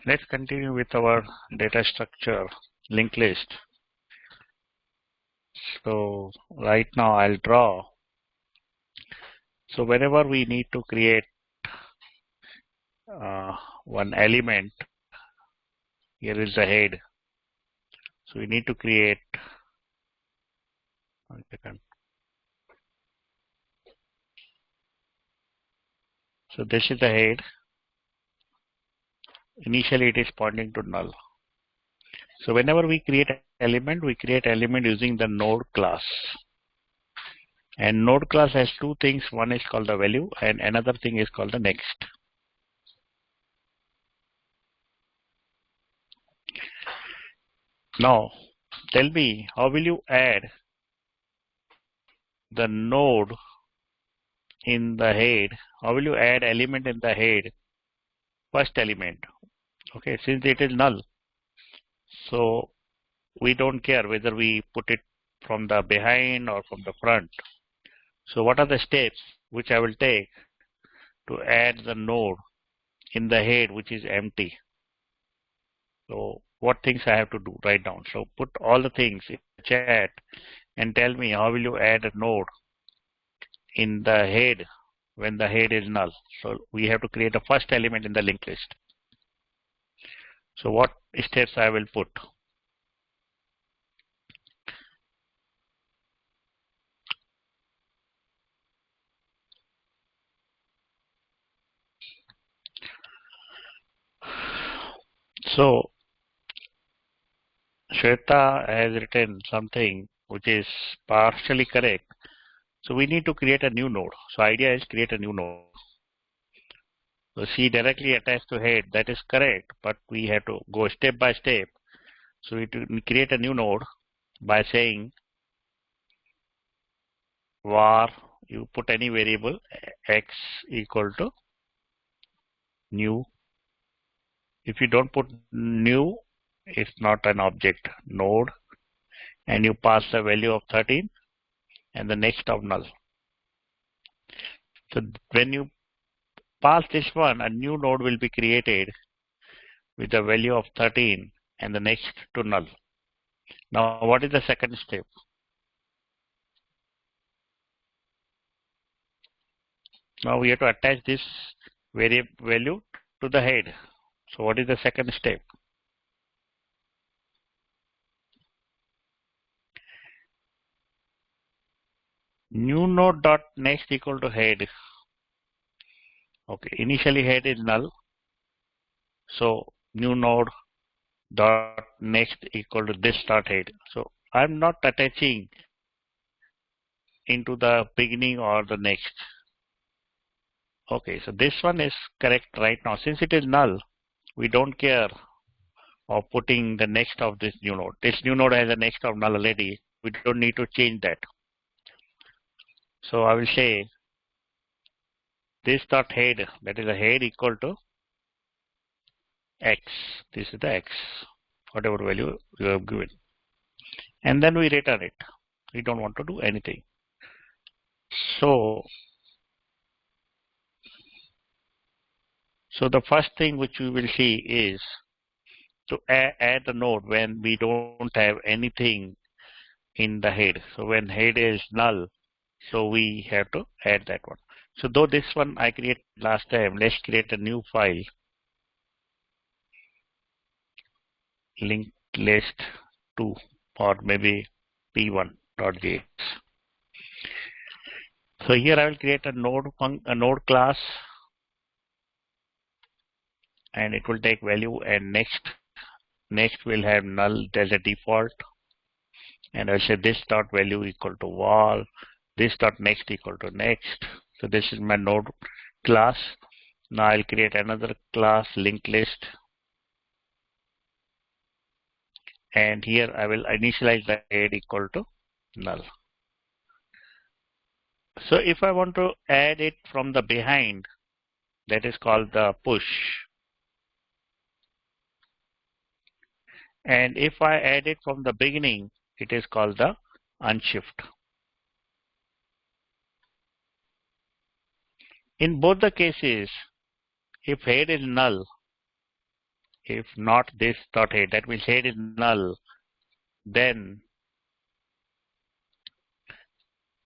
Let's continue with our data structure linked list. So right now I'll draw. So whenever we need to create one element, here is the head. So we need to create, 1 second. So this is the head. Initially it is pointing to null. So whenever we create element, we create element using the node class. And node class has two things. One is called the value and another thing is called the next. Now tell me, how will you add the node in the head? How will you add element in the head? First element. Okay, since it is null, so we don't care whether we put it from the behind or from the front. So what are the steps which I will take to add the node in the head which is empty? So what things I have to do right now? So put all the things in the chat and tell me how will you add a node in the head when the head is null. So we have to create the first element in the linked list. So what steps I will put? So Shweta has written something which is partially correct. So we need to create a new node. So idea is create a new node. So she directly attached to head, that is correct, but we have to go step by step. So we create a new node by saying var, you put any variable x equal to new. If you don't put new, it's not an object node, and you pass the value of 13 and the next of null. So when you pass this one, a new node will be created with the value of 13 and the next to null. Now what is the second step? Now we have to attach this value to the head. So what is the second step? New node dot next equal to head. Okay, initially head is null. So new node dot next equal to this dot head. So I'm not attaching into the beginning or the next. Okay, so this one is correct right now. Since it is null, we don't care of putting the next of this new node. This new node has a next of null already. We don't need to change that. So I will say this dot head, that is a head equal to x. This is the x, whatever value you have given. And then we return it. We don't want to do anything. So the first thing which we will see is to add a node when we don't have anything in the head. So when head is null, so we have to add that one. So though this one I created last time, let's create a new file, linked list 2 or maybe p1.js. So here I will create a node class, and it will take value, and next will have null as a default, and I'll say this dot value equal to val, this dot next equal to next. So this is my node class. Now I'll create another class, linked list, and here I will initialize the head equal to null. So if I want to add it from the behind, that is called the push. And if I add it from the beginning, it is called the unshift. In both the cases, if head is null, if not this dot head, that means head is null, then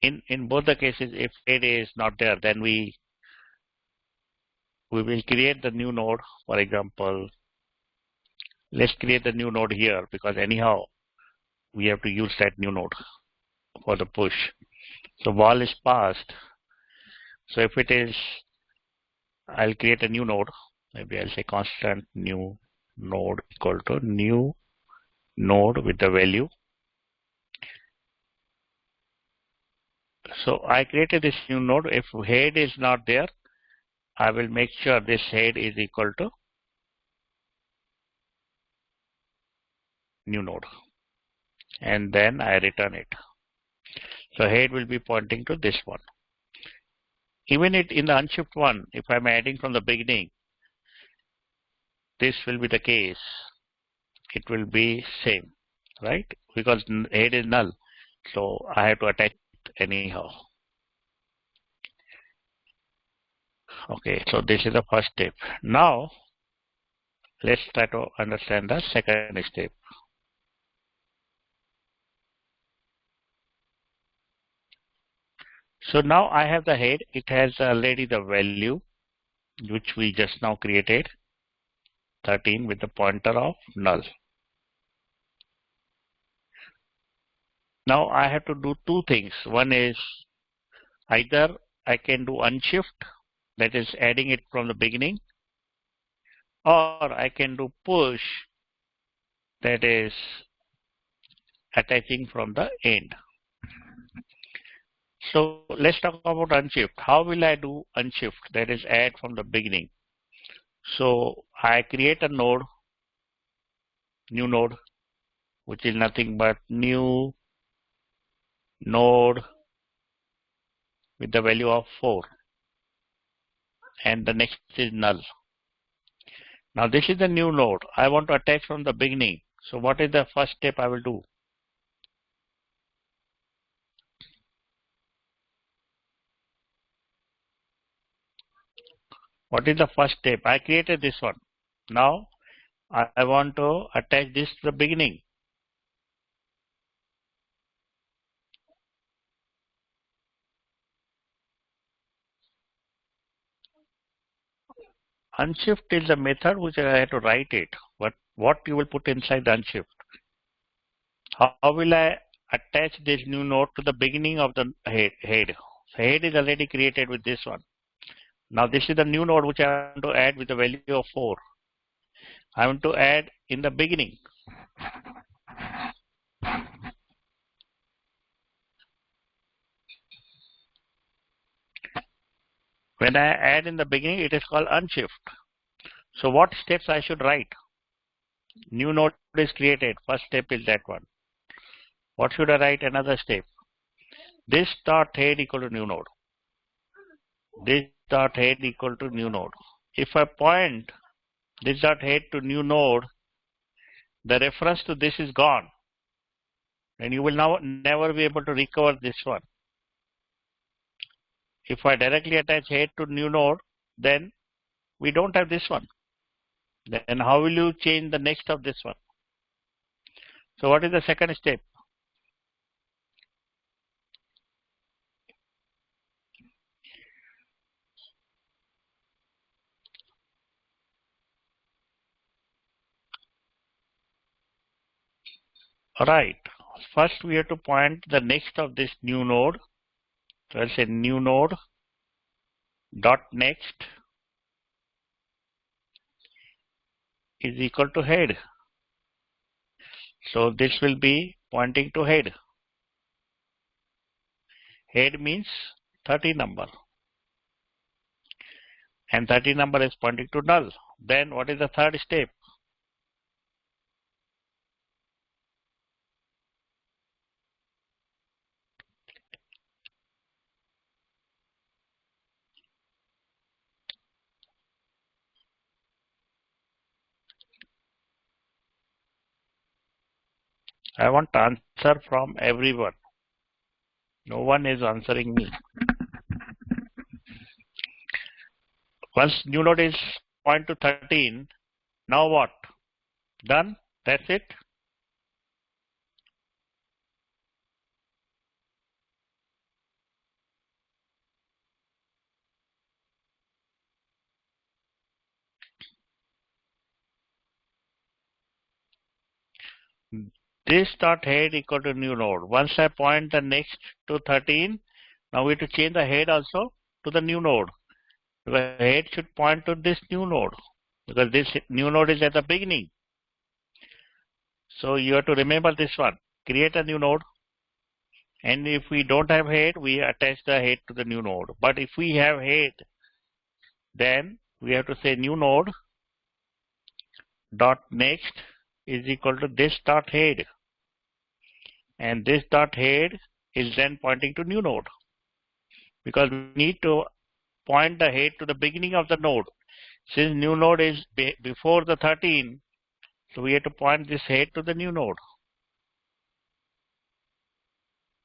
in both the cases, if head is not there, then we will create the new node. For example, let's create the new node here, because anyhow we have to use that new node for the push. So val is passed. So if it is, I'll create a new node. Maybe I'll say constant new node equal to new node with the value. So I created this new node. If head is not there, I will make sure this head is equal to new node, and then I return it. So head will be pointing to this one. Even in the unshift one, if I'm adding from the beginning, this will be the case. It will be same, right? Because head is null, so I have to attach it anyhow. Okay, so this is the first step. Now let's try to understand the second step. So now I have the head. It has already the value which we just now created, 13 with the pointer of null. Now I have to do two things. One is either I can do unshift, that is adding it from the beginning, or I can do push, that is attaching from the end. So let's talk about unshift. How will I do unshift? That is add from the beginning. So I create a node, new node, which is nothing but new node with the value of 4, and the next is null. Now this is the new node. I want to attach from the beginning. So what is the first step I will do? What is the first step? I created this one. Now I want to attach this to the beginning. Unshift is a method which I have to write it. But what you will put inside the unshift? How will I attach this new node to the beginning of the head? Head is already created with this one. Now this is the new node which I want to add with the value of 4. I want to add in the beginning. When I add in the beginning, it is called unshift. So what steps I should write? New node is created. First step is that one. What should I write? Another step. This dot head equal to new node. This dot head equal to new node. If I point this dot head to new node, the reference to this is gone, and you will now never be able to recover this one. If I directly attach head to new node, then we don't have this one. Then how will you change the next of this one? So what is the second step? Alright, first we have to point the next of this new node. So I'll say new node dot next is equal to head. So this will be pointing to head. Head means 30 number. And 30 number is pointing to null. Then what is the third step? I want answer from everyone. No one is answering me. Once new node is point to 13, now what? Done. That's it. This dot head equal to new node. Once I point the next to 13, now we have to change the head also to the new node. The head should point to this new node because this new node is at the beginning. So you have to remember this one. Create a new node. And if we don't have head, we attach the head to the new node. But if we have head, then we have to say new node dot next is equal to this dot head. And this dot head is then pointing to new node because we need to point the head to the beginning of the node. Since new node is before the 13, so we have to point this head to the new node.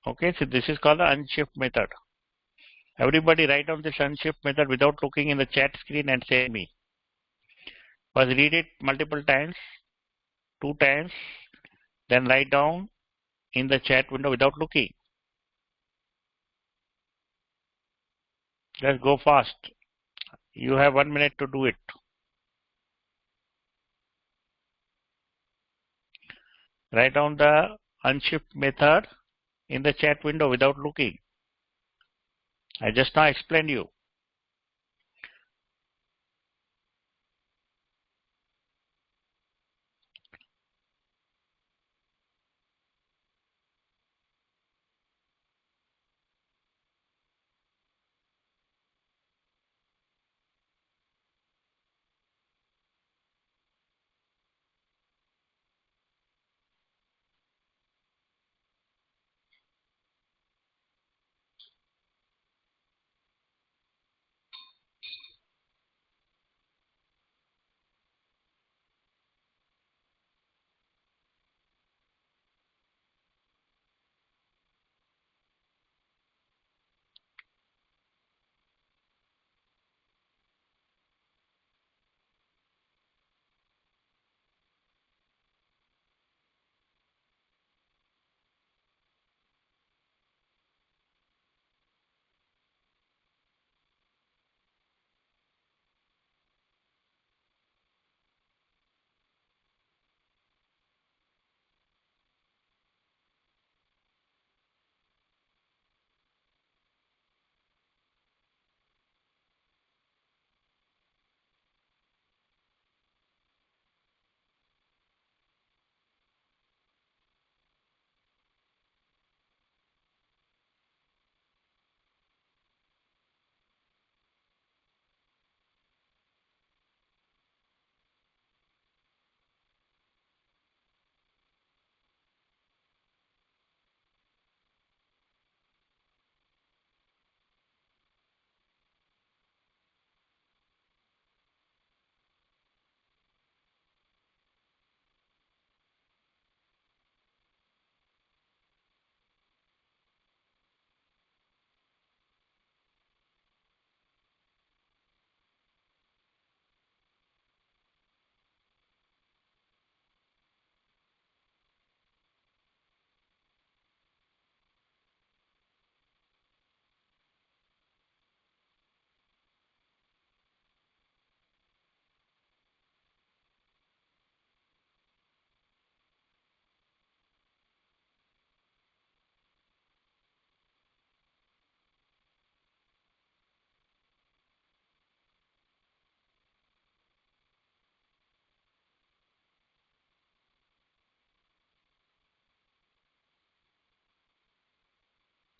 Okay, so this is called the unshift method. Everybody write down this unshift method without looking in the chat screen and say me. First read it multiple times, 2 times, then write down in the chat window without looking. Just go fast. You have 1 minute to do it. Write down the unshift method in the chat window without looking. I just now explained you.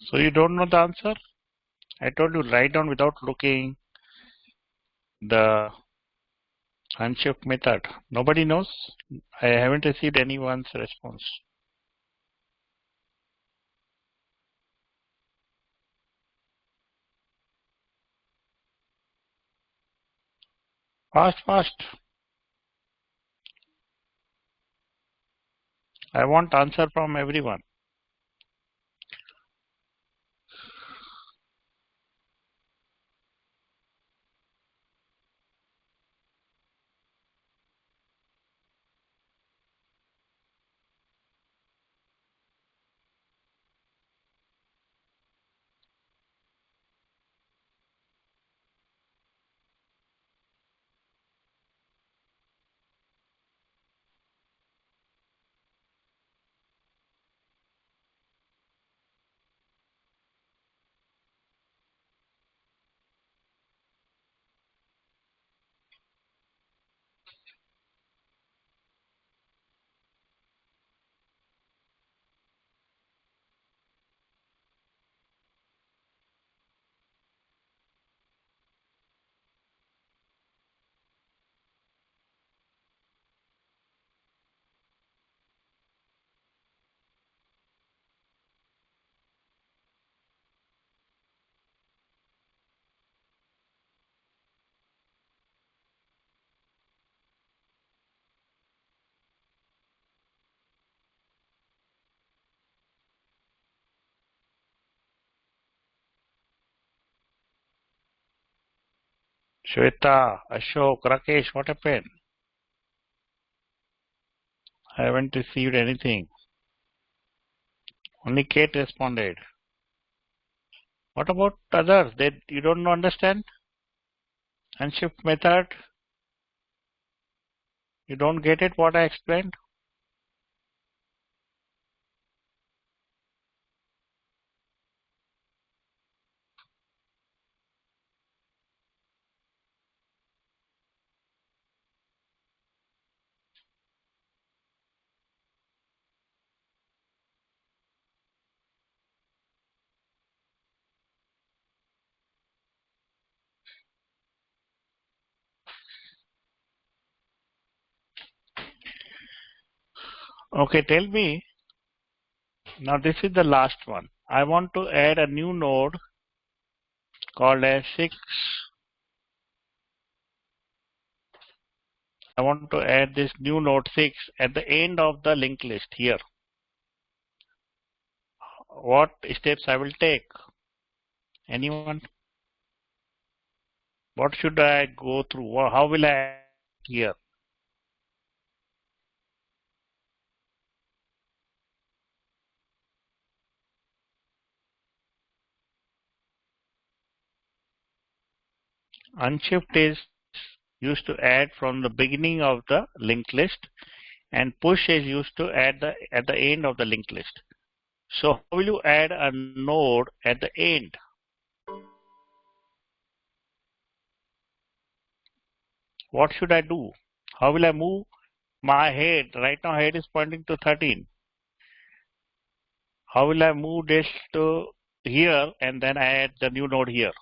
So you don't know the answer? I told you write down without looking the unshift method. Nobody knows? I haven't received anyone's response. Fast, fast. I want answer from everyone. Shweta, Ashok, Rakesh, what happened? I haven't received anything. Only Kate responded. What about others? You don't understand? Unshift method? You don't get it what I explained? Okay, tell me. Now this is the last one. I want to add a new node called as 6. I want to add this new node 6 at the end of the linked list here. What steps I will take? Anyone? What should I go through? How will I add here? Unshift is used to add from the beginning of the linked list, and push is used to add at the end of the linked list. So how will you add a node at the end? What should I do? How will I move my head? Right now head is pointing to 13. How will I move this to here and then add the new node here?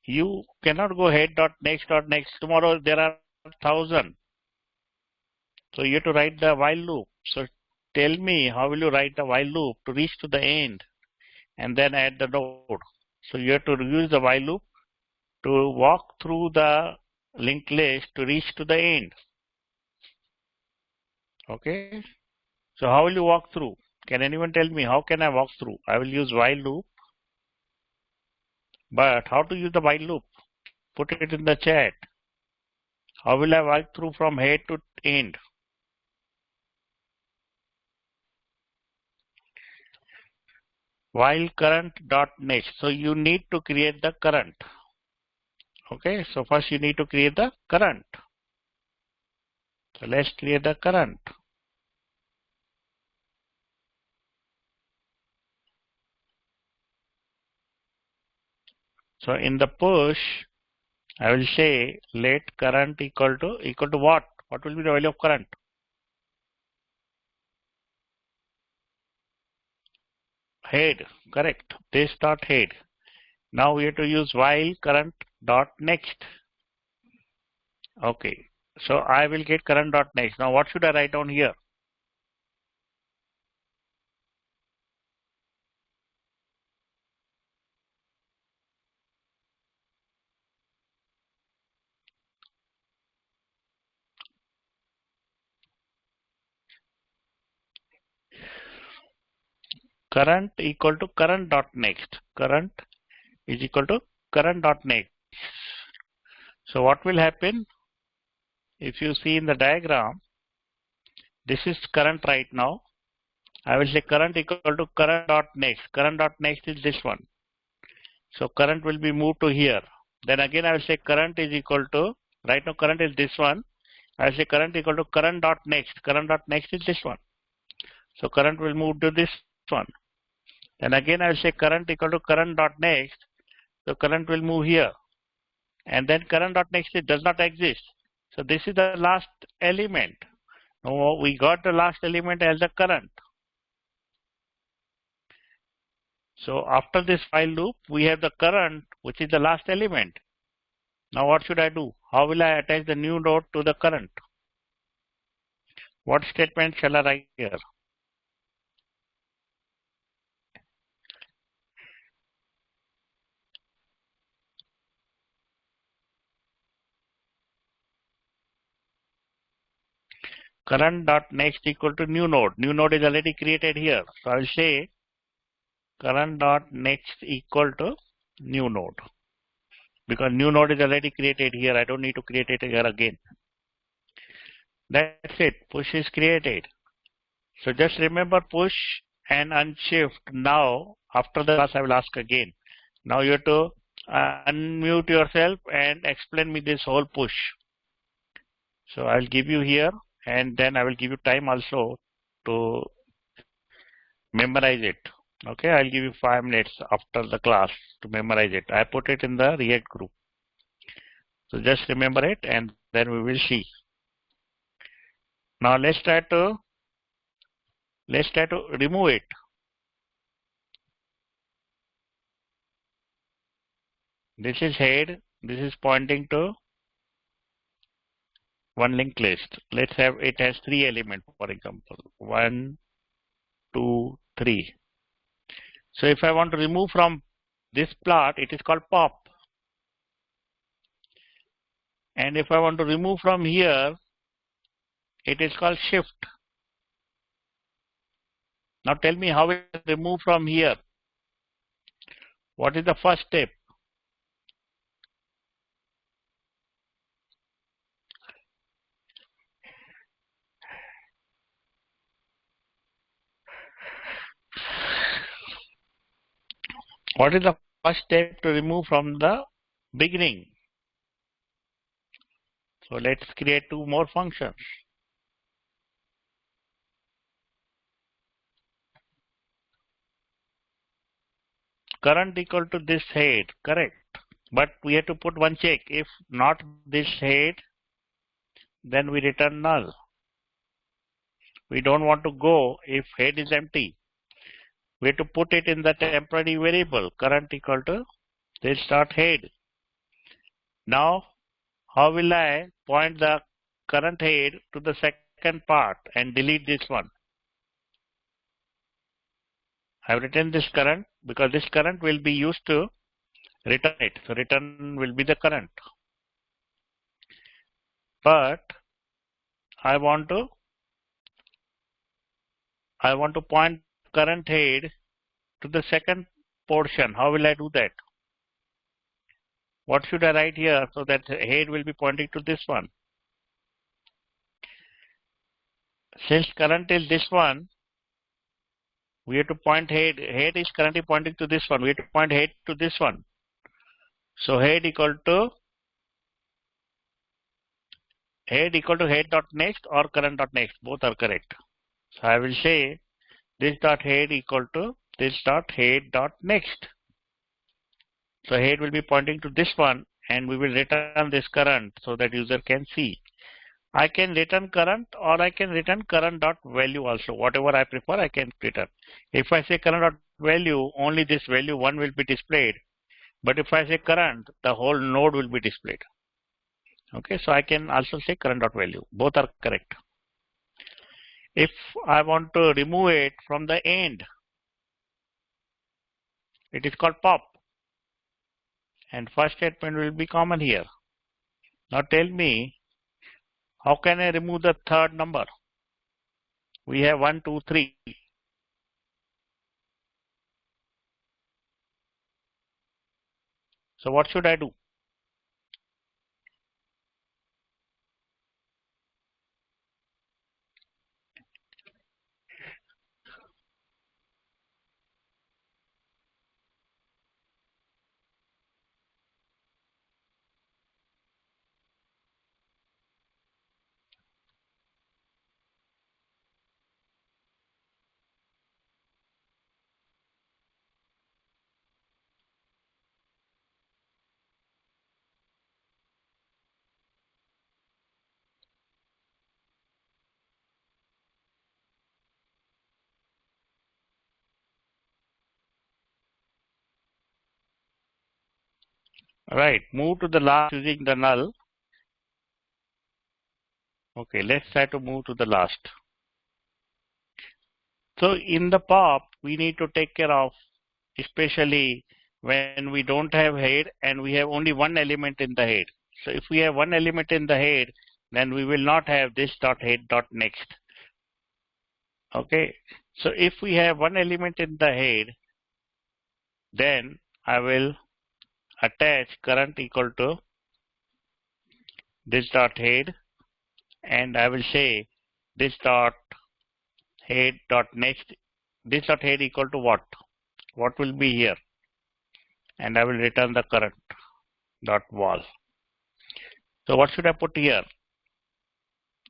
You cannot go head dot next dot next. Tomorrow there are 1,000. So you have to write the while loop. So tell me, how will you write the while loop to reach to the end and then add the node? So you have to use the while loop to walk through the linked list to reach to the end. Okay. So how will you walk through? Can anyone tell me how can I walk through? I will use while loop. But how to use the while loop? Put it in the chat. How will I walk through from head to end? While current dot next. So you need to create the current. Okay, so first you need to create the current. So let's create the current. So in the push, I will say let current equal to what? What will be the value of current? Head, correct. This dot head. Now we have to use while current dot next. Okay, so I will get current dot next. Now what should I write down here? Current equal to current dot next. Current is equal to current dot next. So what will happen? If you see in the diagram, this is current right now. I will say current equal to current dot next. Current dot next is this one. So current will be moved to here. Then again I will say current is equal to, right now current is this one. I will say current equal to current dot next. Current dot next is this one. So current will move to this one. Then again I will say current equal to current dot next. So current will move here. And then current dot next does not exist. So this is the last element. Now we got the last element as the current. So after this while loop, we have the current, which is the last element. Now what should I do? How will I attach the new node to the current? What statement shall I write here? Current dot next equal to new node. New node is already created here. So I'll say current dot next equal to new node, because new node is already created here. I don't need to create it here again. That's it. Push is created. So just remember push and unshift. Now after the class I will ask again. Now you have to unmute yourself and explain me this whole push. So I'll give you here, and then I will give you time also to memorize it. Okay, I'll give you 5 minutes after the class to memorize it. I put it in the React group. So just remember it, and then we will see. Now let's try to remove it. This is head. This is pointing to one linked list. Let's have it has 3 elements, for example, 1, 2, 3. So if I want to remove from this plot, it is called pop. And if I want to remove from here, it is called shift. Now tell me how we remove from here. What is the first step? What is the first step to remove from the beginning? So let's create 2 more functions. Current equal to this head, correct. But we have to put one check. If not this head, then we return null. We don't want to go if head is empty. We have to put it in the temporary variable, current equal to this dot head. Now, how will I point the current head to the second part and delete this one? I have written this current because this current will be used to return it. So return will be the current. But I want to point current head to the second portion. How will I do that? What should I write here so that head will be pointing to this one? Since current is this one, we have to point head. Head is currently pointing to this one. We have to point head to this one. So head equal to head dot next or current dot next. Both are correct. So I will say this dot head equal to this dot head dot next. So head will be pointing to this one, and we will return this current so that user can see. I can return current or I can return current dot value also. Whatever I prefer, I can return. If I say current dot value, only this value 1 will be displayed. But if I say current, the whole node will be displayed. Okay, so I can also say current dot value. Both are correct. If I want to remove it from the end, it is called pop. And first statement will be common here. Now tell me, how can I remove the third number? We have 1, 2, 3. So what should I do? Right, move to the last using the null. Okay, let's try to move to the last. So in the pop, we need to take care of, especially when we don't have head and we have only one element in the head. So if we have one element in the head, then we will not have this dot head dot next. Okay, so if we have one element in the head, Then I will attach current equal to this dot head, and I will say this dot head dot next. This dot head equal to what? What will be here? And I will return the current dot wall. So what should I put here?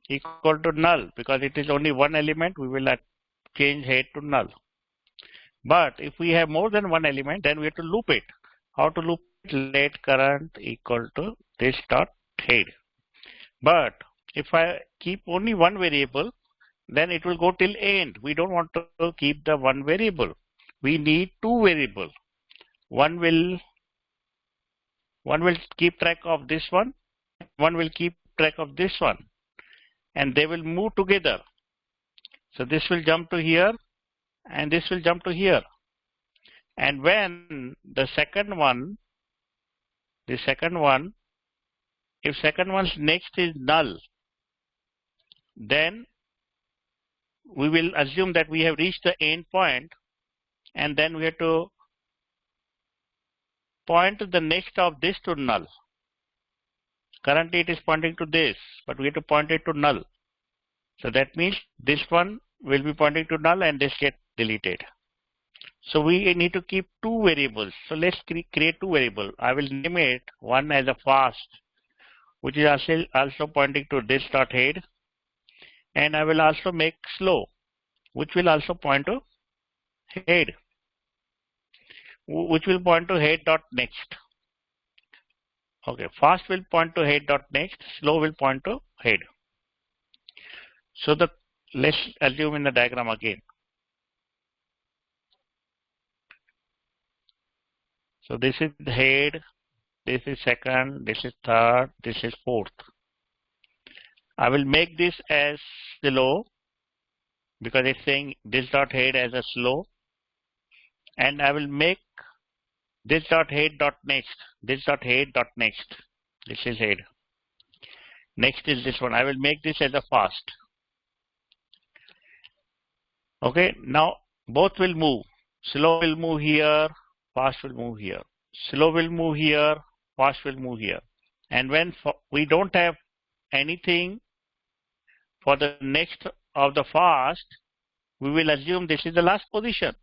Equal to null, because it is only one element. We will change head to null. But if we have more than one element, then we have to loop it. How to loop it? Let current equal to this dot head. But if I keep only one variable, then it will go till end. We don't want to keep the one variable. We need two variables. One will keep track of this one will keep track of this one, and they will move together. So this will jump to here and this will jump to here. And when the second one, if second one's next is null, then we will assume that we have reached the end point, and then we have to point to the next of this to null. Currently it is pointing to this, but we have to point it to null. So that means this one will be pointing to null and this get deleted. So we need to keep two variables. So let's create two variables. I will name it one as a fast, which is also pointing to this dot head, and I will also make slow, which will also point to head, which will point to head dot next. Okay, fast will point to head dot next, slow will point to head. So let's assume in the diagram again. So this is the head, this is second, this is third, this is fourth. I will make this as slow because it's saying this dot head as a slow, and I will make this dot head dot next, this dot head dot next. This is head. Next is this one. I will make this as a fast. Okay, now both will move. Slow will move here, fast will move here. Slow will move here, fast will move here. And when we don't have anything for the next of the fast, we will assume this is the last position.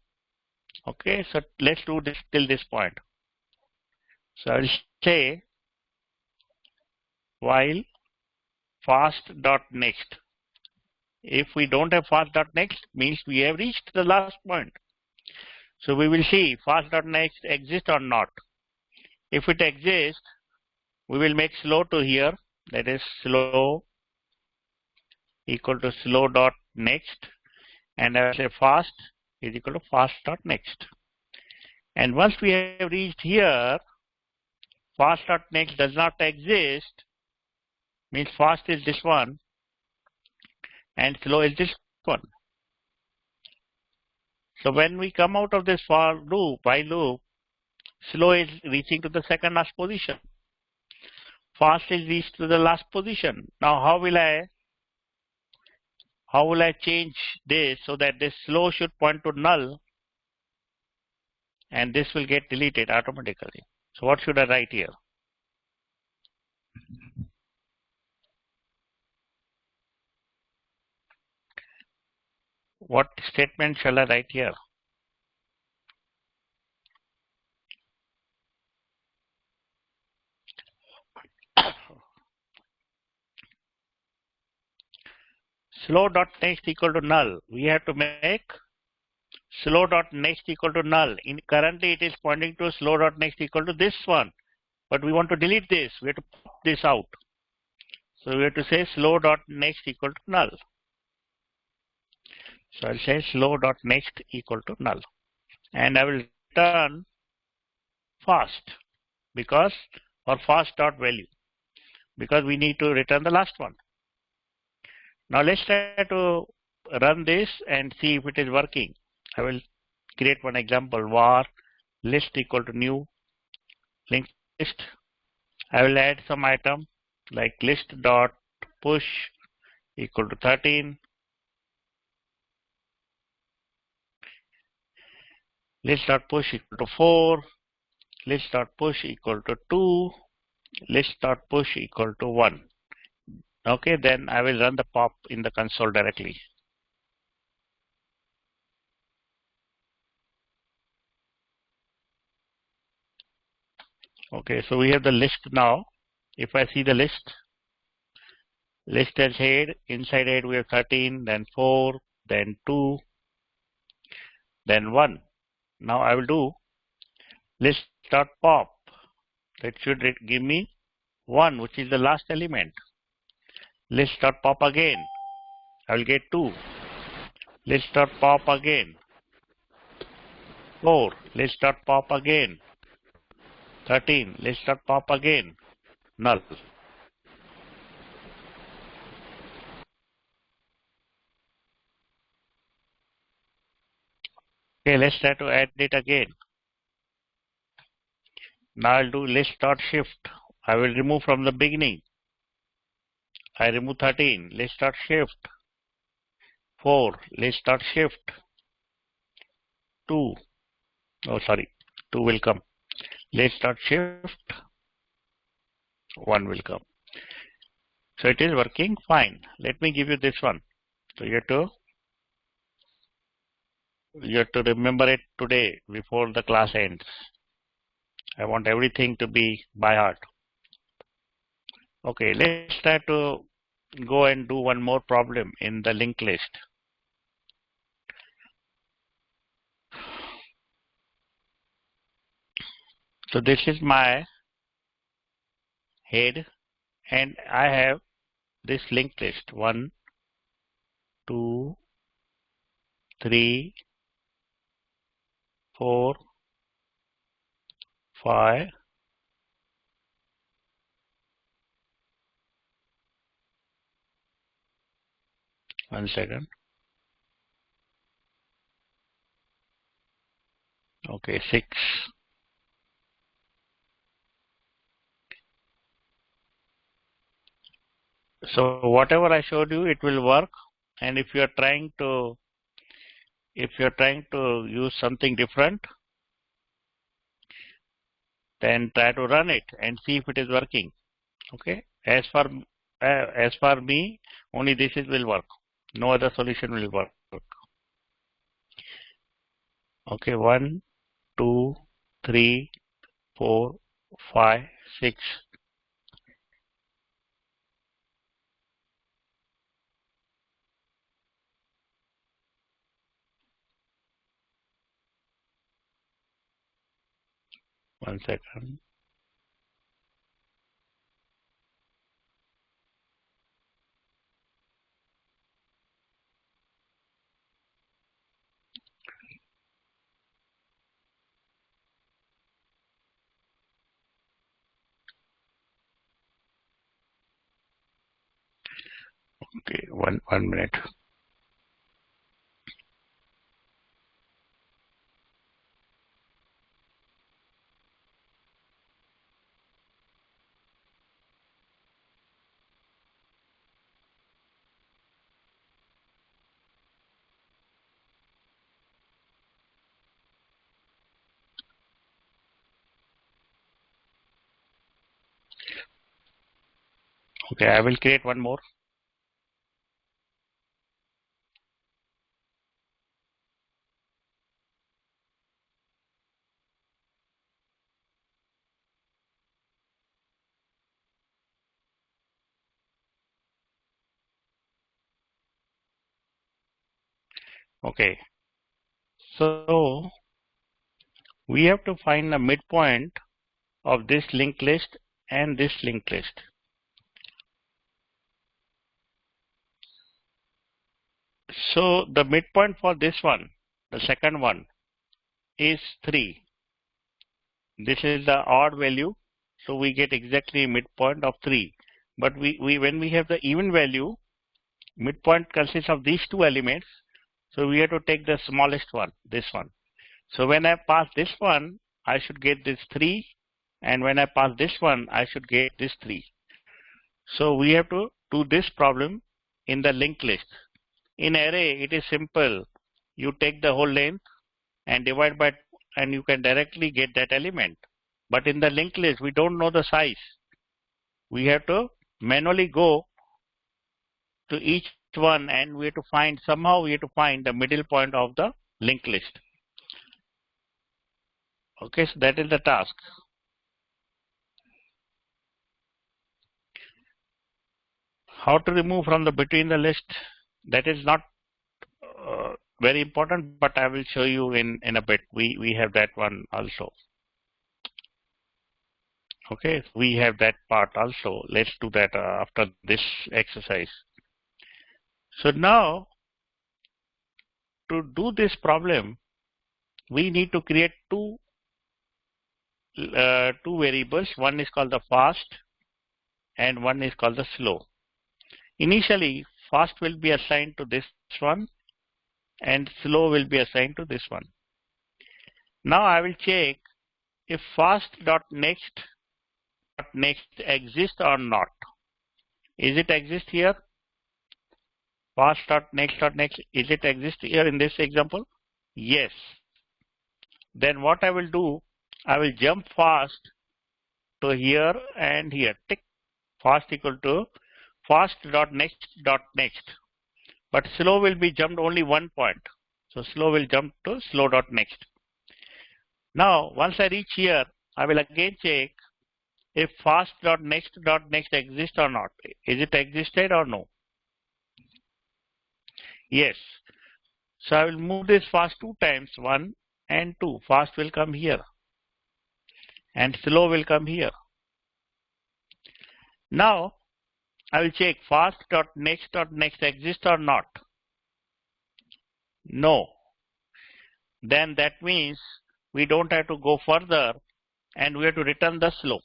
Okay, so let's do this till this point. So I will say while fast dot next. If we don't have fast dot next, means we have reached the last point. So we will see fast dot next exists or not. If it exists, we will make slow to here. That is slow equal to slow dot next, and I will say fast is equal to fast dot next. And once we have reached here, fast dot next does not exist, means fast is this one and slow is this one. So when we come out of this while loop, slow is reaching to the second last position. Fast is reached to the last position. Now how will I change this so that this slow should point to null and this will get deleted automatically? So what should I write here? What statement shall I write here? Slow dot next equal to null. We have to make slow dot next equal to null. Currently it is pointing to slow dot next equal to this one, but we want to delete this. We have to pop this out. So we have to say slow dot next equal to null. So I'll say slow dot next equal to null, and I will return fast because, or fast dot value, because we need to return the last one. Now let's try to run this and see if it is working. I will create one example, var list equal to new linked list. I will add some item like list dot push equal to 13. List.push equal to 4. List.push equal to 2. List.push equal to 1. Okay, then I will run the pop in the console directly. Okay, so we have the list now. If I see the list as head, inside head we have 13, then 4, then 2, then 1. Now I will do list.pop. That should give me 1, which is the last element. List.pop again. I will get 2. List.pop again. 4. List.pop again. 13. List.pop again. Null. Okay, let's try to add it again. Now I'll do list.shift. I will remove from the beginning. I remove 13. List.shift. 4. List.shift. 2. Oh, sorry. 2 will come. List.shift. 1 will come. So it is working fine. Let me give you this one. So you have to remember it today before the class ends. I want everything to be by heart. Okay, let's try to go and do one more problem in the linked list. So this is my head and I have this linked list 1, 2, 3, 4, 5, 1 second. Okay, 6. So whatever I showed you, it will work. And if you are trying to use something different, then try to run it and see if it is working. Okay. As for me, only this will work. No other solution will work. Okay. 1, 2, 3, 4, 5, 6. One second. Okay. One minute. Okay. I will create one more. Okay. So we have to find the midpoint of this linked list and this linked list. So the midpoint for this one, the second one, is 3. This is the odd value, so we get exactly midpoint of 3. But when we have the even value, midpoint consists of these two elements, so we have to take the smallest one, this one. So when I pass this one, I should get this 3, and when I pass this one, I should get this 3. So we have to do this problem in the linked list. In array, it is simple. You take the whole length and divide by and you can directly get that element. But in the linked list, we don't know the size. We have to manually go to each one, and we have to find, somehow we have to find the middle point of the linked list. Okay, so that is the task. How to remove from the between the list, that is not very important, but I will show you in a bit. We have that one also. Okay, we have that part also. Let's do that after this exercise. So now, to do this problem, we need to create two variables. One is called the fast and one is called the slow. Initially, fast will be assigned to this one and slow will be assigned to this one. Now I will check if fast.next exists or not. Is it exist here? Fast.next, is it exist here in this example? Yes. Then what I will do, I will jump fast to here and here. Tick. Fast equal to fast.next. But slow will be jumped only one point. So slow will jump to slow.next. Now once I reach here, I will again check if fast.next exists or not. Is it existed or no? Yes. So I will move this fast two times, 1 and 2. Fast will come here and slow will come here. Now I will check fast.next exists or not. No. Then that means we don't have to go further and we have to return the slow.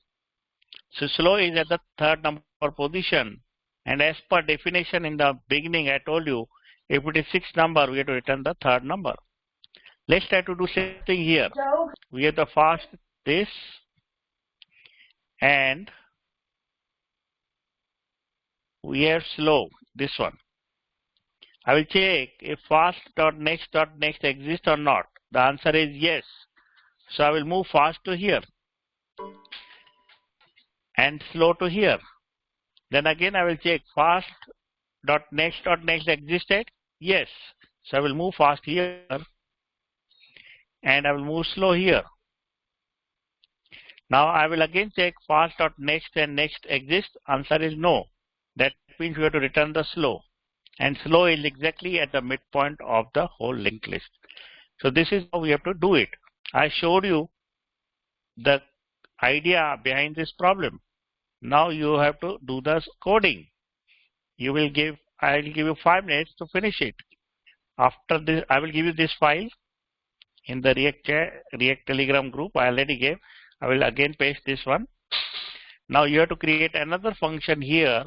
So slow is at the third number position, and as per definition in the beginning I told you, if it is 6 number, we have to return the third number. Let's try to do something here. We have the fast this and we have slow this one. I will check if fast.next exists or not. The answer is yes. So I will move fast to here and slow to here. Then again I will check fast.next existed. Yes. So I will move fast here and I will move slow here. Now I will again check fast.next and next exists. Answer is no. That means we have to return the slow. And slow is exactly at the midpoint of the whole linked list. So this is how we have to do it. I showed you the idea behind this problem. Now you have to do the coding. I will give you 5 minutes to finish it. After this, I will give you this file in the React Telegram group. I already gave. I will again paste this one. Now you have to create another function here.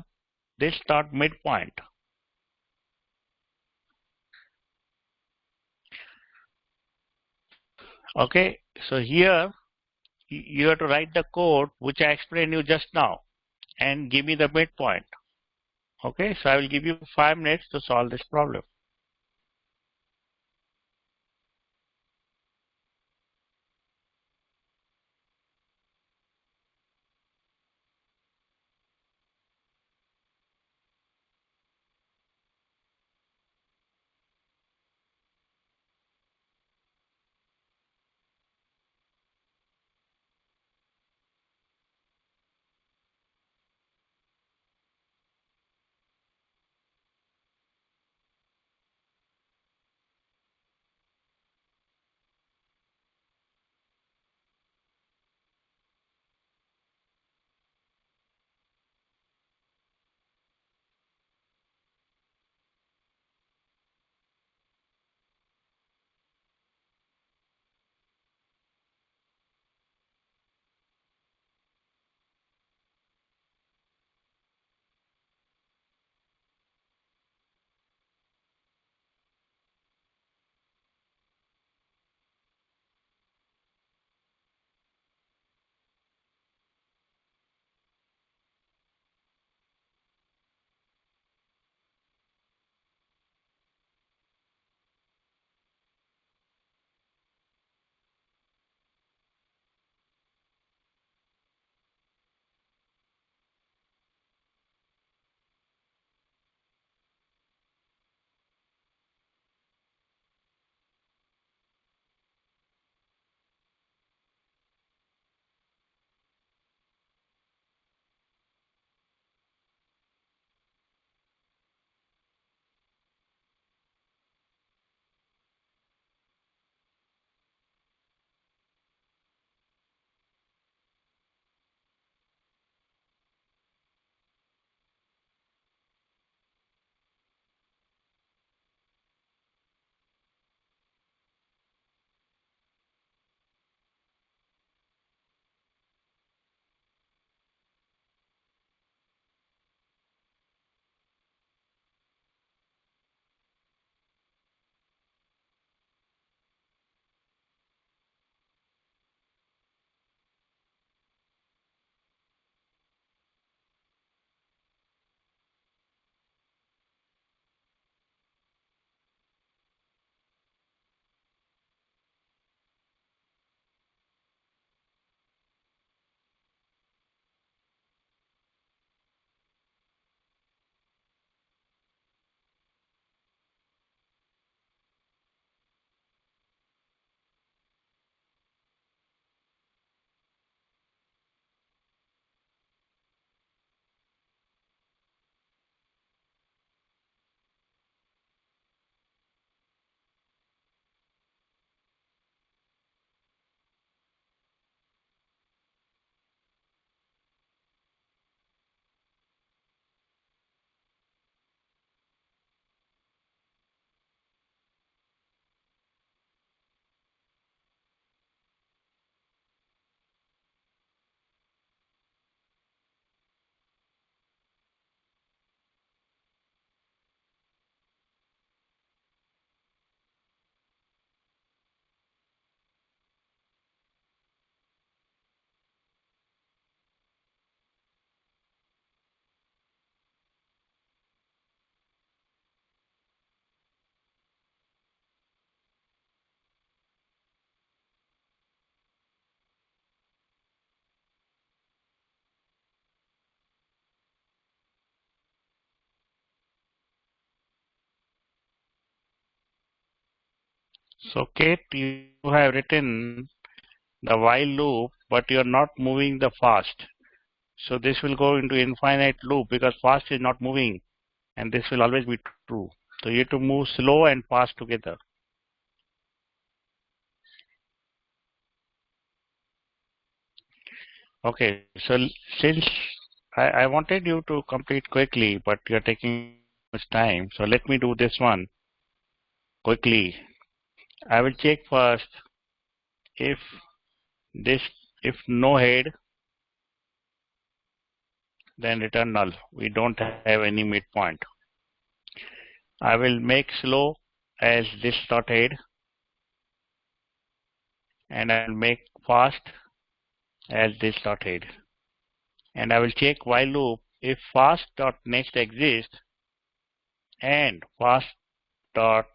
This start midpoint. Okay, so here you have to write the code which I explained you just now and give me the midpoint. Okay, so I will give you 5 minutes to solve this problem. So Kate, you have written the while loop, but you are not moving the fast. So this will go into infinite loop because fast is not moving, and this will always be true. So you have to move slow and fast together. Okay, so since I wanted you to complete quickly, but you're taking much time, so let me do this one quickly. I will check first if this, if no head, then return null. We don't have any midpoint. I will make slow as this dot head, and I will make fast as this dot head. And I will check while loop if fast dot next exists and fast dot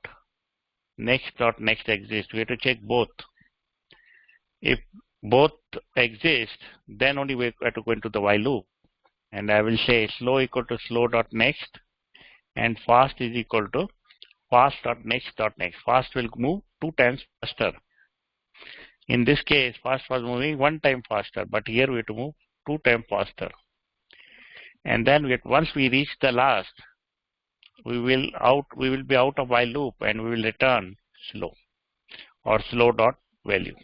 next exists. We have to check both. If both exist, then only we have to go into the while loop. And I will say slow equal to slow dot next and fast is equal to fast dot next dot next. Fast will move 2 times faster. In this case, fast was moving 1 time faster, but here we have to move 2 times faster. And then once we reach the last, we will be out of while loop and we will return slow or slow dot value.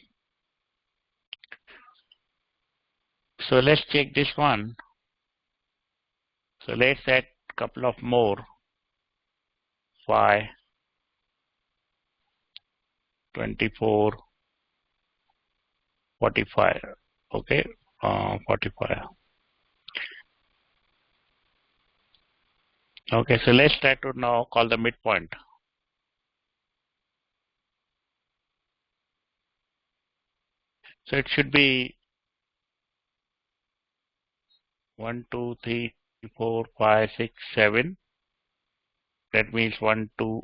So let's check this one. So let's add a couple of more. 5, 24, 45. Okay, 45. Okay, so let's try to now call the midpoint. So it should be 1, 2, 3, 4, 5, 6, 7. That means 1, 2,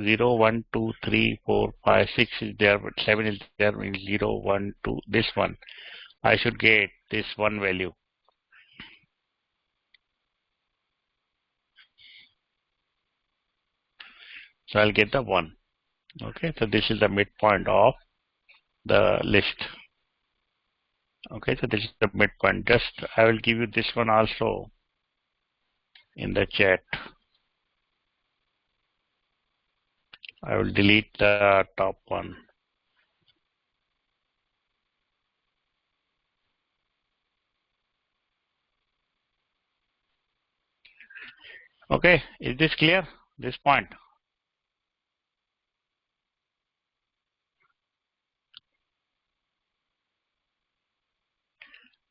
0, 1, 2, 3, 4, 5, 6 is there, but 7 is there, means 0, 1, 2, this one. I should get this one value. So I'll get the 1. Okay, so this is the midpoint of the list. Okay, so this is the midpoint. Just I will give you this one also in the chat. I will delete the top one. Okay, is this clear? This point?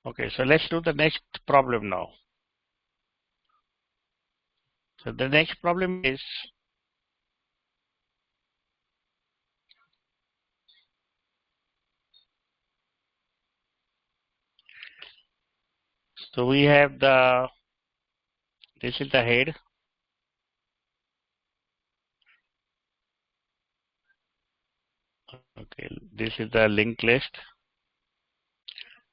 Okay, so let's do the next problem now. So the next problem is so we have this is the head. Okay, this is the linked list.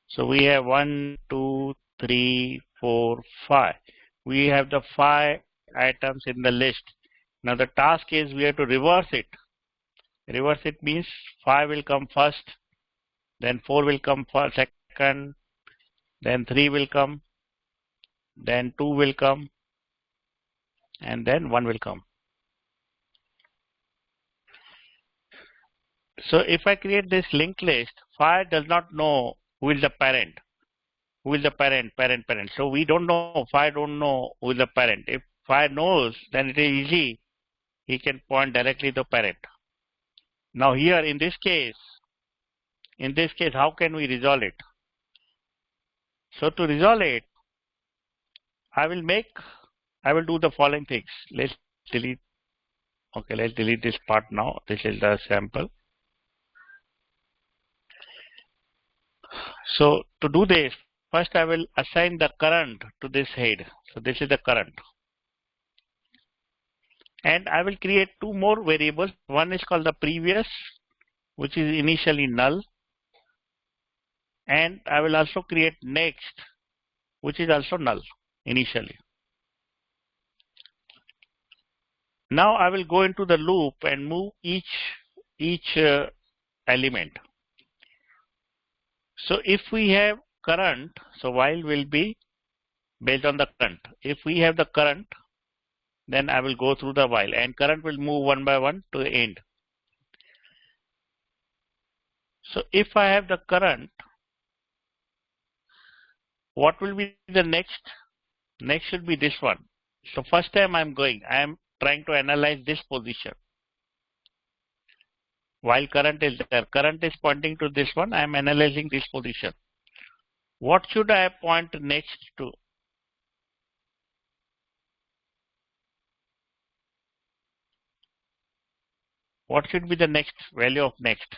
So we have 1, 2, 3, 4, 5. We have the 5 items in the list. Now the task is we have to reverse it. Reverse it means 5 will come first, then 4 will come first, second, then 3 will come, then 2 will come, and then 1 will come. So if I create this linked list, 5 does not know who is the parent. Who is the parent? So we don't know, 5 don't know who is the parent. If 5 knows, then it is easy. He can point directly to parent. Now here in this case, how can we resolve it? So to resolve it, I will do the following things. Let's delete. Okay, let's delete this part now. This is the sample. So to do this, first I will assign the current to this head. So this is the current. And I will create 2 more variables. One is called the previous, which is initially null. And I will also create next, which is also null initially. Now I will go into the loop and move each element. So if we have current, so while will be based on the current. If we have the current, then I will go through the while, and current will move one by one to the end. So if I have the current, what will be the next? Next should be this one. So first time I am trying to analyze this position. While current is there, current is pointing to this one, I am analyzing this position. What should I point next to? What should be the next value of next?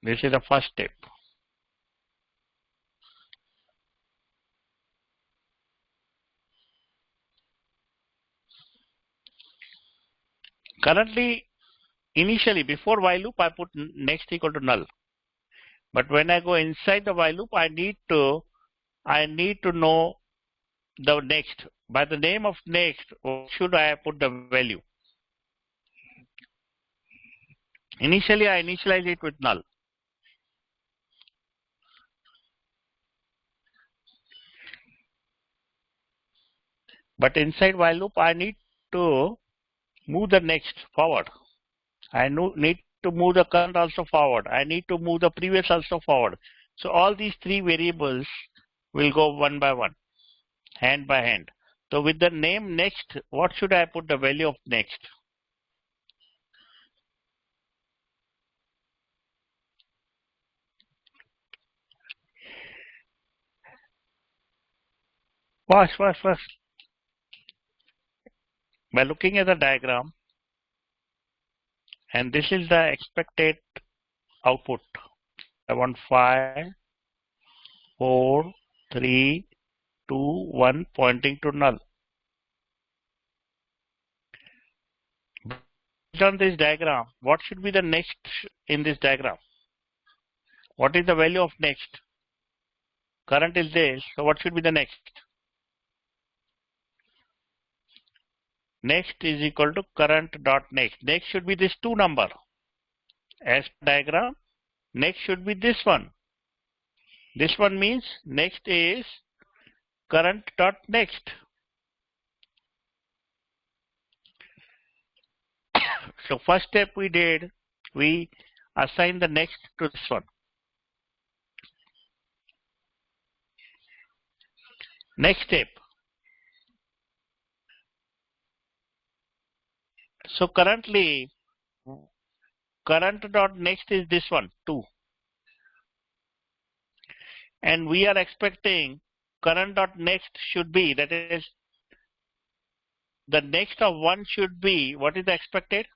This is the first step. Currently, initially before while loop, I put next equal to null. But when I go inside the while loop, I need to know the next. By the name of next, what should I put the value? Initially, I initialize it with null. But inside while loop, I need to move the next forward. I need to move the current also forward. I need to move the previous also forward. So all these three variables will go one by one, hand by hand. So with the name next, what should I put the value of next? First. By looking at the diagram, and this is the expected output. I want 5, 4, 3, 2, 1 pointing to null. Based on this diagram, what should be the next in this diagram? What is the value of next? Current is this, so what should be the next? Next is equal to current dot next. Next should be this 2 number. As diagram, next should be this one. This one means next is current dot next. So first step we did, we assigned the next to this one. Next step. So currently, current dot next is this one, 2. And we are expecting current dot next should be, that is, the next of 1 should be, what is the expected?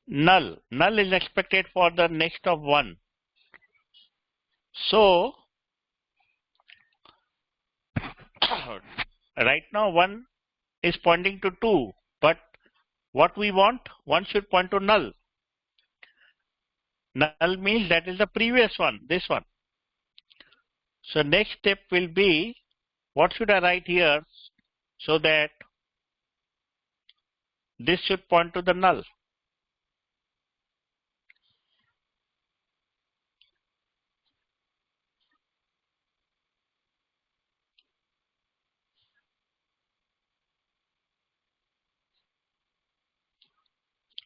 Null. Null is expected for the next of 1. So, right now 1 is pointing to 2, but what we want, 1 should point to null. Null means that is the previous one, this one. So next step will be, what should I write here so that this should point to the null?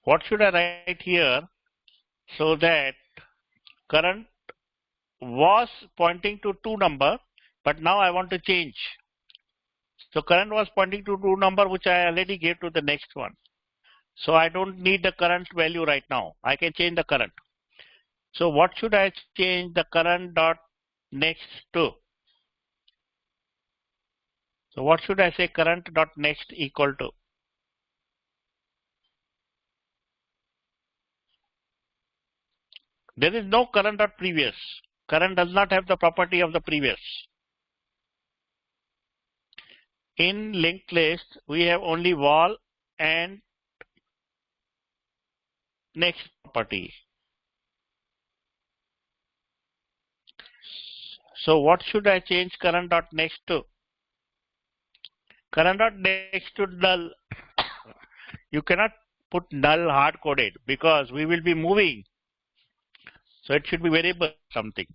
What should I write here so that current was pointing to 2 number, but now I want to change. So current was pointing to 2 number, which I already gave to the next one. So I don't need the current value right now. I can change the current. So what should I change the current dot next to? So what should I say current dot next equal to? There is no current dot previous. Current does not have the property of the previous. In linked list, we have only wall and next property. So what should I change current dot next to? Current dot next to null. You cannot put null hard coded because we will be moving. So it should be variable something.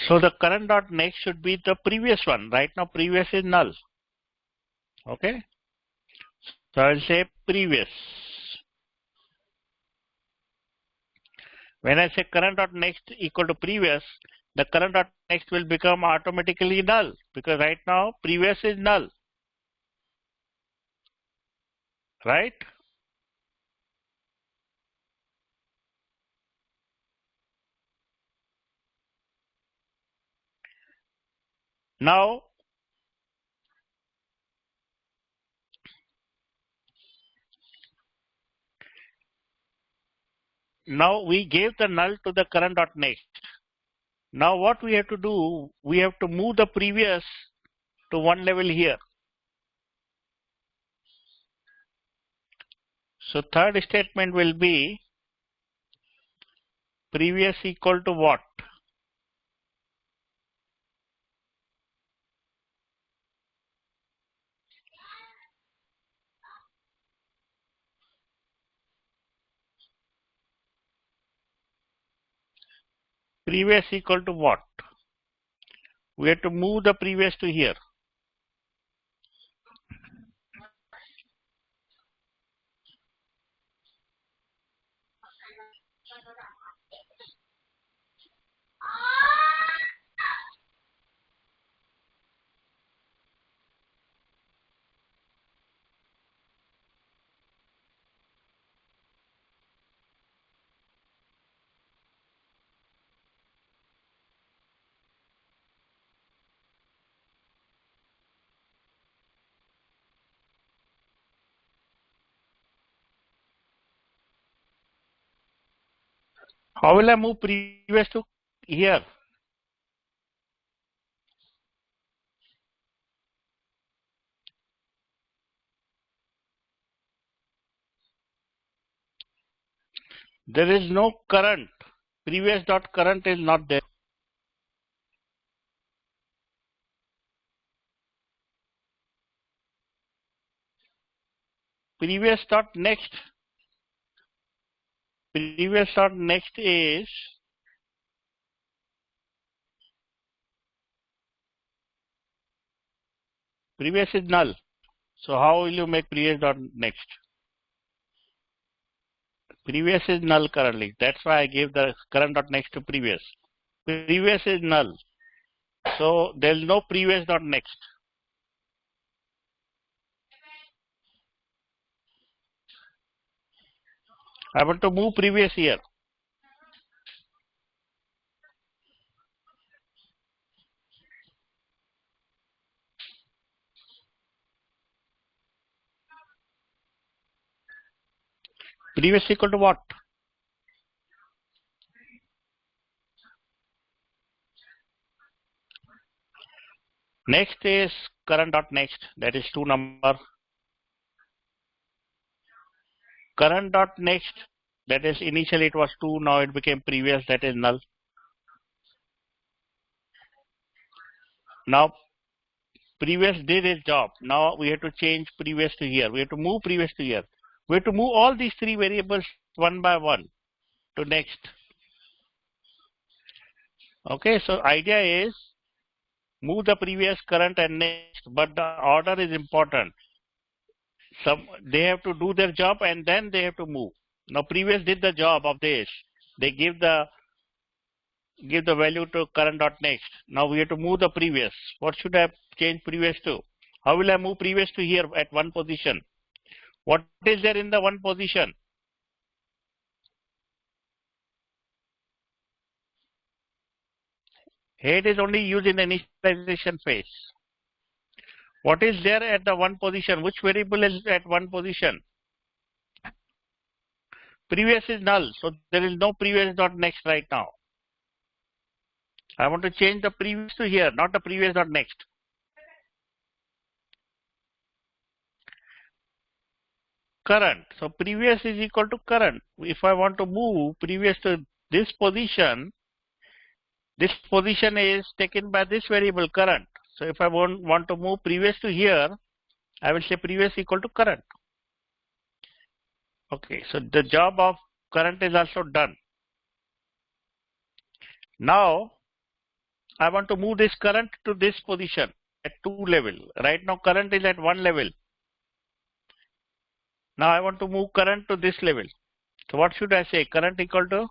So the current dot next should be the previous one. Right now previous is null. Okay. So I'll say previous. When I say current dot next equal to previous, the current dot next will become automatically null because right now previous is null. Right? Now we gave the null to the current dot next. Now what we have to do, we have to move the previous to one level here. So third statement will be previous equal to what? Previous equal to what? We have to move the previous to here. How will I move previous to here? There is no current. Previous dot current is not there. Previous dot next. Previous dot next is previous is null. So how will you make previous dot next? Previous is null currently. That's why I gave the current dot next to previous. Previous is null. So there is no previous dot next. I want to move previous here. Previous equal to what? Next is current dot next. That is 2 number. Current dot next. That is initially it was 2. Now it became previous. That is null. Now previous did its job. Now we have to change previous to here. We have to move previous to here. We have to move all these 3 variables one by one to next. Okay, so idea is move the previous, current and next, but the order is important. They have to do their job and then they have to move. Now previous did the job of this. They give the value to current dot next. Now we have to move the previous. What should I change previous to? How will I move previous to here at one position? What is there in the one position? Head is only used in the initialization phase. What is there at the one position? Which variable is at one position? Previous is null, so there is no previous dot next right now. I want to change the previous to here, not the previous dot next. current. So previous is equal to current. If I want to move previous to this position is taken by this variable current. So if I want to move previous to here, I will say previous equal to current. Okay, so the job of current is also done. Now I want to move this current to this position at 2 level. Right now current is at 1 level. Now I want to move current to this level. So what should I say? Current equal to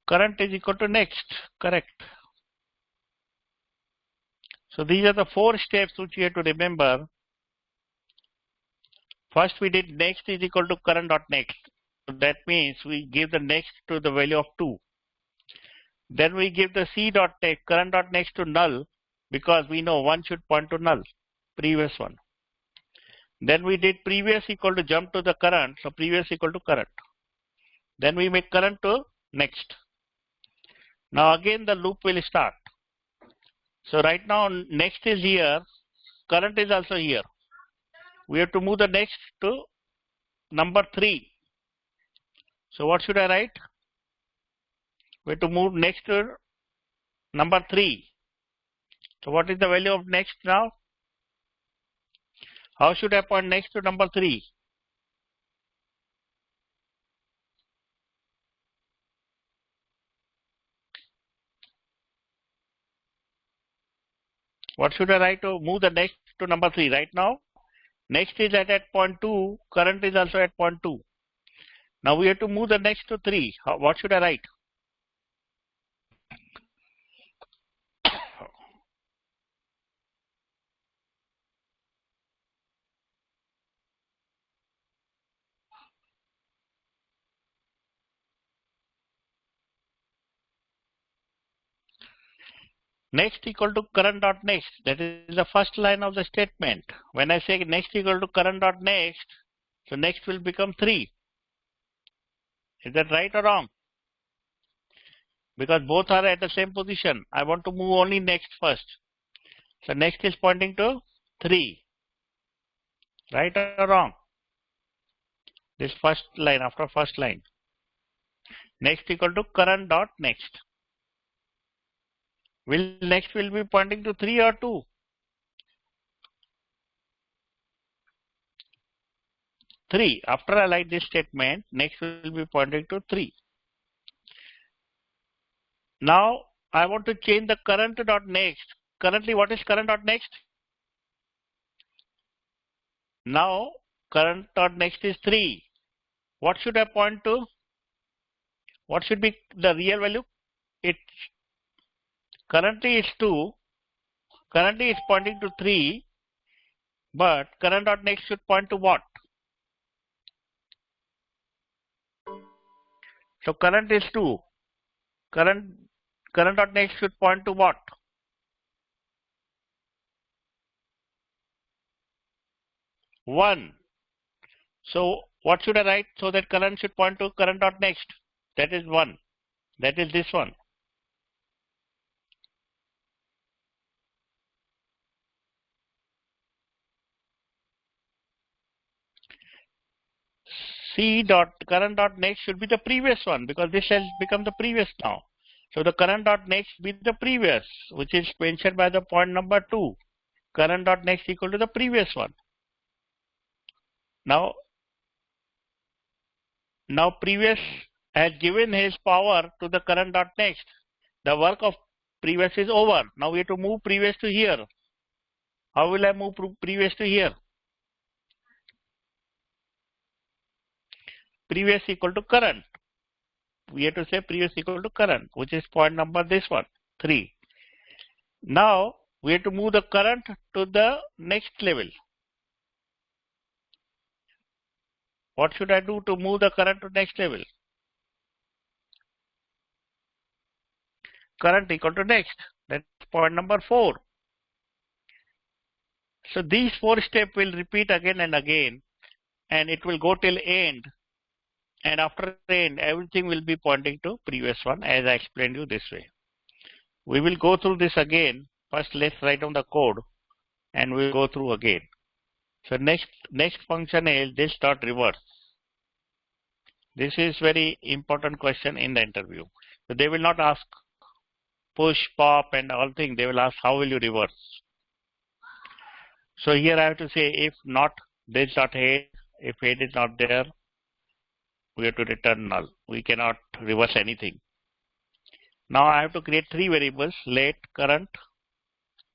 current is equal to next. Correct. So these are the 4 steps which you have to remember. First we did next is equal to current dot next. So that means we give the next to the value of 2. Then we give the C dot next, current dot next to null, because we know one should point to null, previous one. Then we did previous equal to jump to the current, so previous equal to current. Then we make current to next. Now again the loop will start. So right now next is here, current is also here. We have to move the next to number 3. So what should I write? We have to move next to number 3. So what is the value of next now? How should I point next to number 3? What should I write to move the next to number 3? Right now, next is at point 2, current is also at point 2. Now we have to move the next to 3. What should I write? Next equal to current dot next. That is the first line of the statement. When I say next equal to current dot next, so next will become 3. Is that right or wrong? Because both are at the same position. I want to move only next first. So next is pointing to 3. Right or wrong? This first line after first line. Next equal to current dot next. Next will be pointing to 3 or 2? 3. After I write this statement, next will be pointing to 3. Now I want to change the current dot next. Currently, what is current dot next? Now current dot next is 3. What should I point to? What should be the real value? It currently is 2. Currently it's pointing to 3. But current dot next should point to what? So current is 2. Current dot next should point to what? 1. So what should I write so that current should point to current dot next? That is 1. That is this one. C dot current dot next should be the previous one, because this has become the previous now. So the current dot next be the previous, which is mentioned by the point number 2. Current dot next equal to the previous one. Now previous has given his power to the current dot next. The work of previous is over. Now we have to move previous to here. How will I move previous to here? Previous equal to current. We have to say previous equal to current, which is point number this one, 3. Now we have to move the current to the next level. What should I do to move the current to next level? Current equal to next. That's point number 4. So these 4 steps will repeat again and again, and it will go till end. And after end, everything will be pointing to previous one, as I explained you this way. We will go through this again First, let's write down the code and we'll go through again. So next function is this dot reverse. This is very important question in the interview. So they will not ask push, pop and all things. They will ask how will you reverse. So here I have to say if not this dot head, if head is not there, we have to return null. We cannot reverse anything. Now I have to create three variables: let current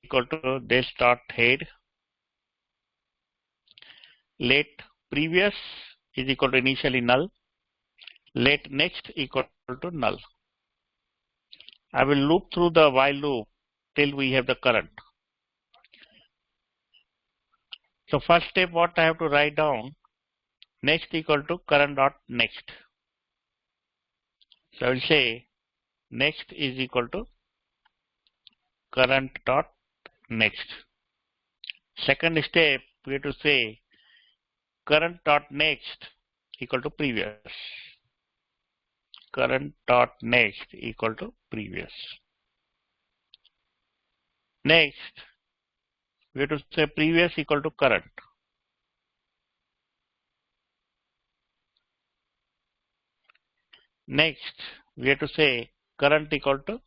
equal to this dot head, let previous is equal to initially null, let next equal to null. I will loop through the while loop till we have the current. So first step, what I have to write down, next equal to current dot next. So I will say next is equal to current dot next. Second step, we have to say current dot next equal to previous. Current dot next equal to previous. Next, we have to say previous equal to current. Next, we have to say current equal to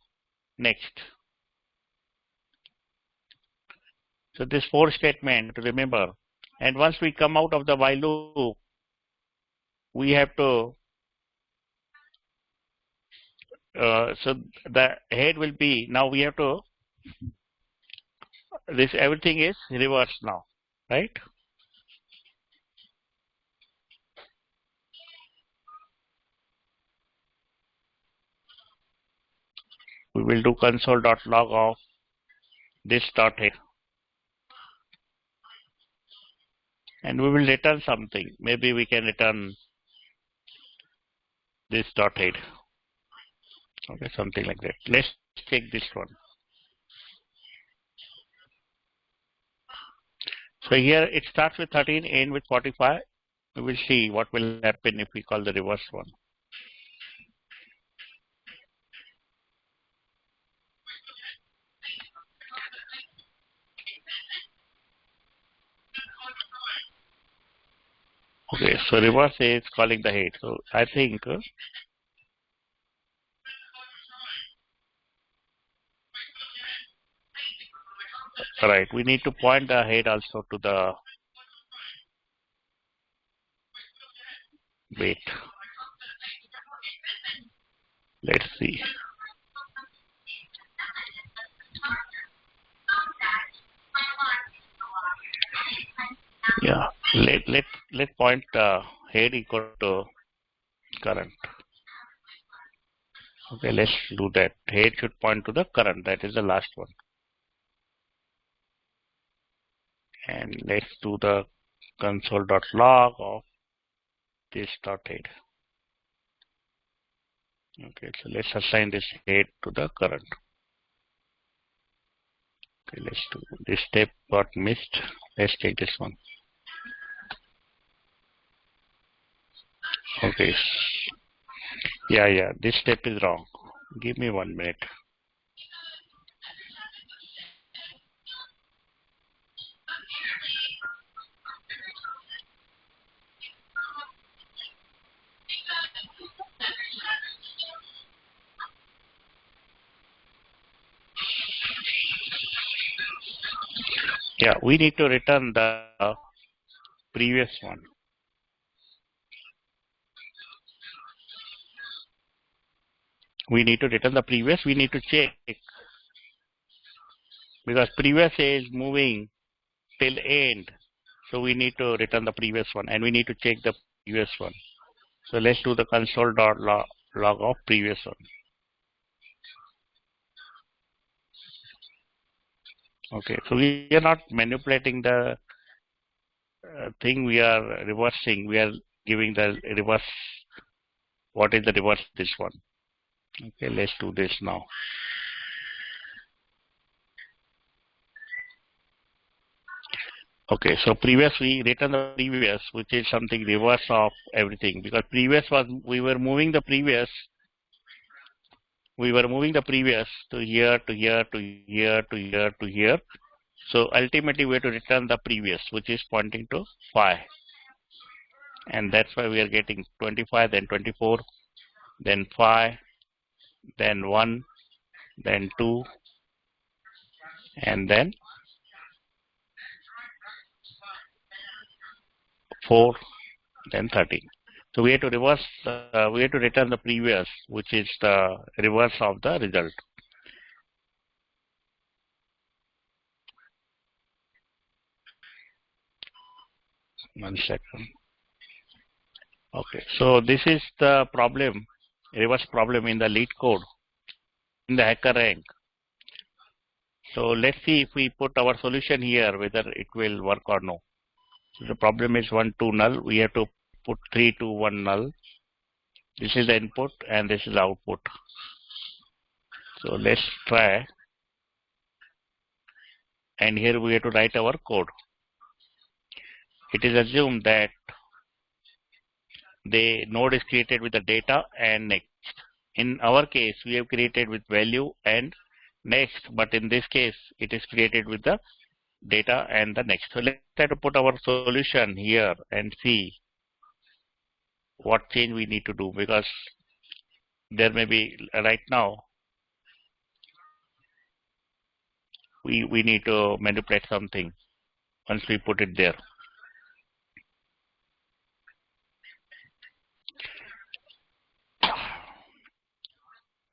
next. So this four statement to remember. And once we come out of the while loop, we have to so the head will be, now we have to, this everything is reversed now, right? We will do console.log of this dot head. And we will return something. Maybe we can return this dot head. Okay, something like that. Let's check this one. So here it starts with 13, end with 45. We will see what will happen if we call the reverse one. Okay, so reverse is calling the head. So I think right, we need to point the head also to the wait. Let's see. Yeah, let point head equal to current. Okay, let's do that. Head should point to the current. That is the last one. And let's do the console.log of this dot head. Okay, so let's assign this head to the current. Okay, let's do this step got missed. Let's take this one. Okay. Yeah, this step is wrong. Give me 1 minute. Yeah, we need to return the previous one. We need to return the previous. We need to check because previous is moving till end. So we need to return the previous one and we need to check the previous one. So let's do the console.log of previous one. Okay, so we are not manipulating the thing, we are reversing. We are giving the reverse. What is the reverse? This one. Okay, let's do this now. Okay, so previous we return the previous, which is something reverse of everything because previous was we were moving the previous we were moving the previous to here, to here, to here, to here, to here. So ultimately we have to return the previous, which is pointing to 5. And that's why we are getting 25, then 24, then 5, then 1, then 2, and then 4, then 13. So we have to reverse, we have to return the previous, which is the reverse of the result. One second. Okay, so this is the problem, reverse problem in the LeetCode, in the HackerRank. So let's see if we put our solution here, whether it will work or no. So the problem is 1, 2 null. We have to put 3, 2, 1 null. This is the input and this is the output. So let's try. And here we have to write our code. It is assumed that the node is created with the data and next. In our case, we have created with value and next, but in this case, it is created with the data and the next. So let's try to put our solution here and see what change we need to do, because there may be right now we need to manipulate something once we put it there.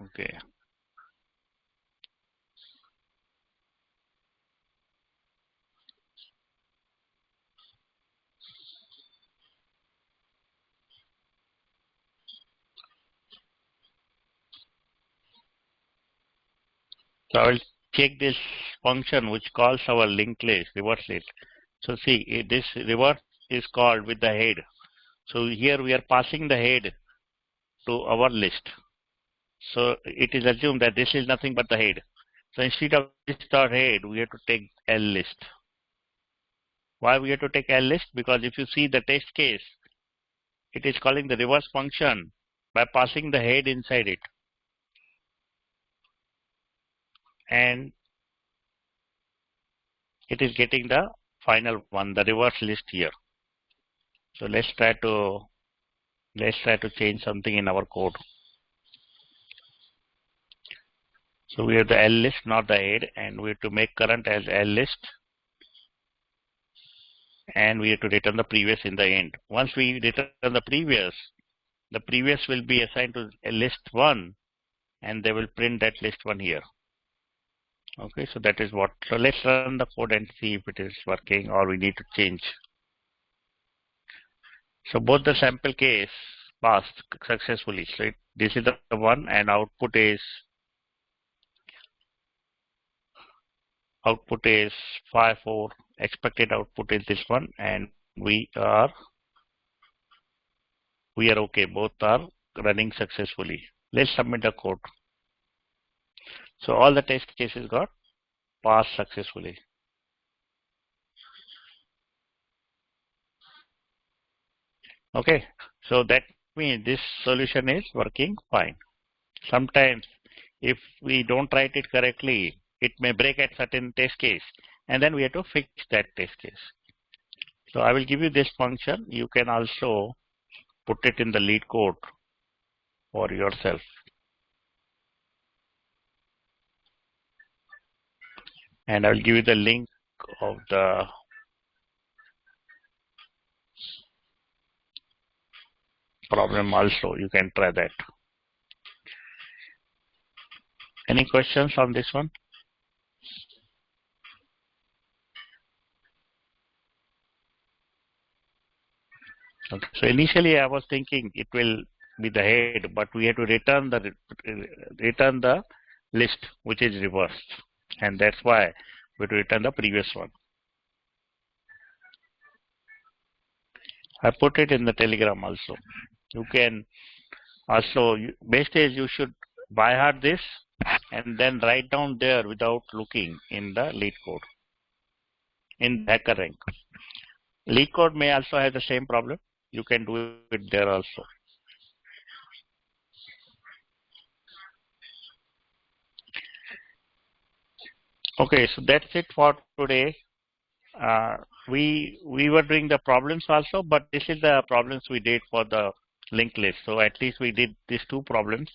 Okay. So I will check this function which calls our linked list, reverse list. So see, this reverse is called with the head. So here we are passing the head to our list. So it is assumed that this is nothing but the head. So instead of this dot head, we have to take L list. Why we have to take L list? Because if you see the test case, it is calling the reverse function by passing the head inside it. And it is getting the final one, the reverse list here. So let's try to change something in our code. So we have the L list, not the head, and we have to make current as L list, and we have to return the previous in the end. Once we return the previous will be assigned to a list 1, and they will print that list 1 here. Okay, so that is what. So let's run the code and see if it is working or we need to change. So both the sample case passed successfully. So this is the one, and output is 5, 4. Expected output is this one, and we are okay. Both are running successfully. Let's submit the code. So all the test cases got passed successfully. Okay, so that means this solution is working fine. Sometimes if we don't write it correctly, it may break at certain test case, and then we have to fix that test case. So I will give you this function. You can also put it in the LeetCode for yourself. And I will give you the link of the problem also. You can try that. Any questions on this one? Okay. So initially I was thinking it will be the head, but we have to return the list which is reversed, and that's why we have to return the previous one. I put it in the Telegram also. You can also, best is you should by heart this and then write down there without looking in the LeetCode, in HackerRank. LeetCode may also have the same problem. You can do it there also. Okay, so that's it for today. We were doing the problems also, but this is the problems we did for the linked list. So at least we did these two problems,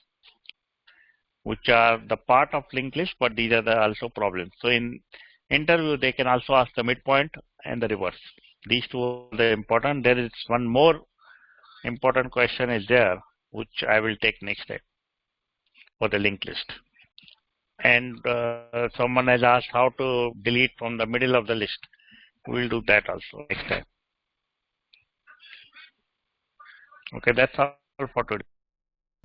which are the part of linked list, but these are the also problems. So in interview, they can also ask the midpoint and the reverse. These two are the important. There is one more important question is there, which I will take next time for the linked list. And someone has asked how to delete from the middle of the list. We'll do that also next time. Okay, that's all for today.